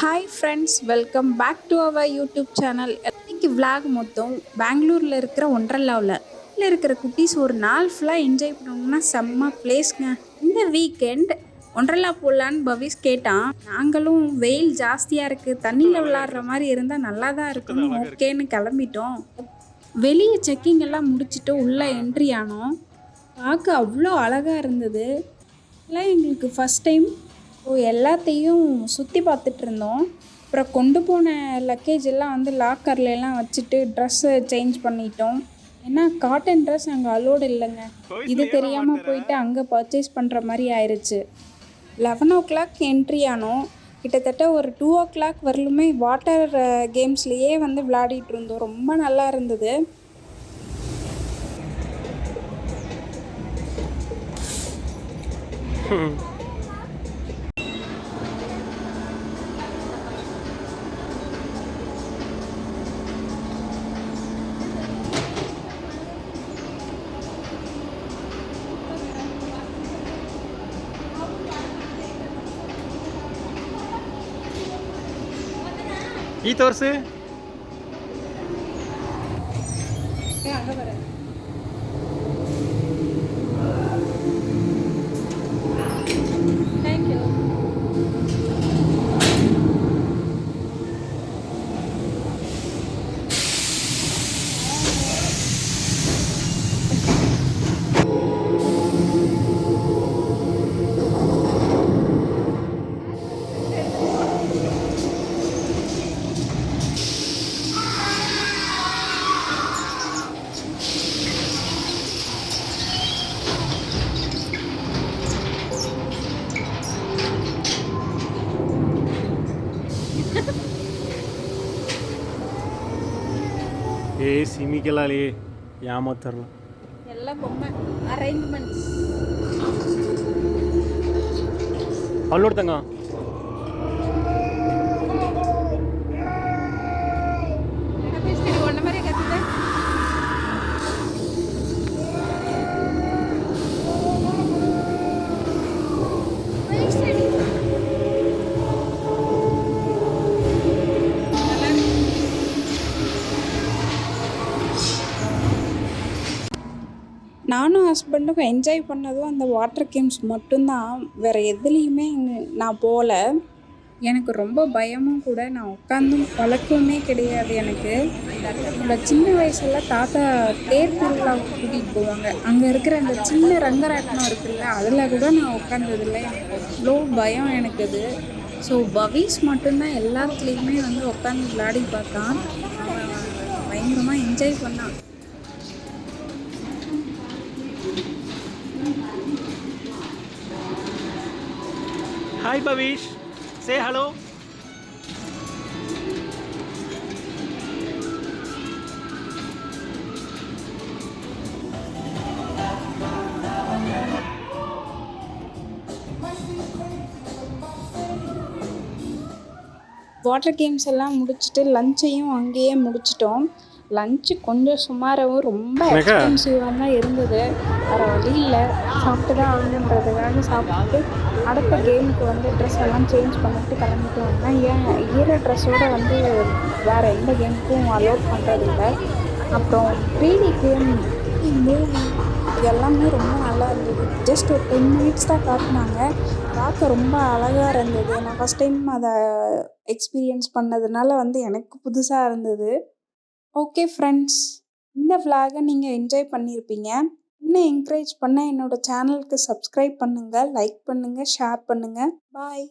Hi friends, welcome back to our YouTube channel. இன்னைக்கு vlog மொத்தம் பெங்களூரில் இருக்கிற ஒண்டர்லாவில் இருக்கிற குட்டீஸ் ஒரு நாள் ஃபுல்லாக என்ஜாய் பண்ணணும்னா செம்ம பிளேஸ்ங்க. இந்த வீக்கெண்ட் ஒண்டர்லா போடலான்னு பவிஸ் கேட்டான். நாங்களும் வெயில் ஜாஸ்தியாக இருக்குது, தண்ணியில் விளாட்ற மாதிரி இருந்தால் நல்லா தான் இருக்குன்னு ஓகேன்னு கிளம்பிட்டோம். வெளியே செக்கிங் எல்லாம் முடிச்சுட்டு உள்ளே என்ட்ரி ஆனோம். பார்க்க அவ்வளோ அழகாக இருந்தது. எல்லாம் எங்களுக்கு ஃபஸ்ட் டைம். எல்லாத்தையும் சுற்றி பார்த்துட்டு இருந்தோம். அப்புறம் கொண்டு போன லக்கேஜ் எல்லாம் வந்து லாக்கர்லாம் வச்சுட்டு ட்ரெஸ்ஸை சேஞ்ச் பண்ணிட்டோம். ஏன்னா காட்டன் ட்ரெஸ் அங்கே அலோடு இல்லைங்க. இது தெரியாமல் போயிட்டு அங்கே பர்ச்சேஸ் பண்ணுற மாதிரி ஆயிடுச்சு. 11 o'clock என்ட்ரி ஆனோம். கிட்டத்தட்ட ஒரு 2 o'clock வரலுமே வாட்டர் கேம்ஸ்லேயே வந்து விளையாடிட்டு இருந்தோம். ரொம்ப நல்லா இருந்தது. ಈ ತೋರಿಸಿ ಸಿಮಿಗೆಲ್ಲ ಯಾಮತ್ತಾರಲ್ಲ ಎಲ್ಲ ಬೊಮ್ಮೆ ಅರೇಂಜ್ಮೆಂಟ್ಸ್ ಅಲ್ಲಿ ನೋಡ್ತಂಗ நானும் ஹஸ்பண்டும் என்ஜாய் பண்ணதும் அந்த வாட்டர் கேம்ஸ் மட்டும்தான். வேறு எதுலேயுமே நான் போகல. எனக்கு ரொம்ப பயமும் கூட. நான் உட்காந்தும் பழக்கமே கிடையாது எனக்கு. என்னோட சின்ன வயசில் தாத்தா தேர் திருவிழாவுக்கு கூட்டிகிட்டு போவாங்க. அங்கே இருக்கிற அந்த சின்ன ரங்கராட்டனம் இருக்குல்ல, அதில் கூட நான் உட்காந்ததில்லை. எனக்கு அவ்வளோ பயம் எனக்கு அது. ஸோ பவிஸ் மட்டும்தான் எல்லாத்துலேயுமே வந்து உட்காந்து விளையாடி பார்த்தான். அவன் பயங்கரமாக என்ஜாய் பண்ணான். Hi Bavish, say hello. Water games எல்லாம் முடிச்சுட்டு லஞ்சையும் அங்கேயே முடிச்சிட்டோம். லஞ்சு கொஞ்சம் சுமாராகவும் ரொம்ப எக்ஸ்பென்சிவாக தான் இருந்தது. வேறு வழி இல்லை, சாப்பிட்டு தான் ஆகணுன்றதுக்காக சாப்பிட்டு அடுத்த கேமுக்கு வந்து ட்ரெஸ் எல்லாம் சேஞ்ச் பண்ணிட்டு கிளம்பிட்டு வந்தேன். ஏன் ஈர ட்ரெஸ்ஸோடு வந்து வேறு எந்த கேமுக்கும் அலோட் பண்ணுறதில்ல. அப்புறம் 3D கேம், மூவி இது எல்லாமே ரொம்ப நல்லா இருந்தது. ஜஸ்ட் ஒரு 10 minutes தான் காட்டினாங்க. பார்க்க ரொம்ப அழகாக இருந்தது. நான் ஃபஸ்ட் டைம் அதை எக்ஸ்பீரியன்ஸ் பண்ணதுனால வந்து எனக்கு புதுசாக இருந்தது. ஓகே ஃப்ரெண்ட்ஸ், இந்த விளாகை நீங்கள் என்ஜாய் பண்ணியிருப்பீங்க. இன்னும் என்கரேஜ் பண்ண என்னோடய சேனலுக்கு சப்ஸ்கிரைப் பண்ணுங்கள், லைக் பண்ணுங்கள், ஷேர் பண்ணுங்கள். பாய்.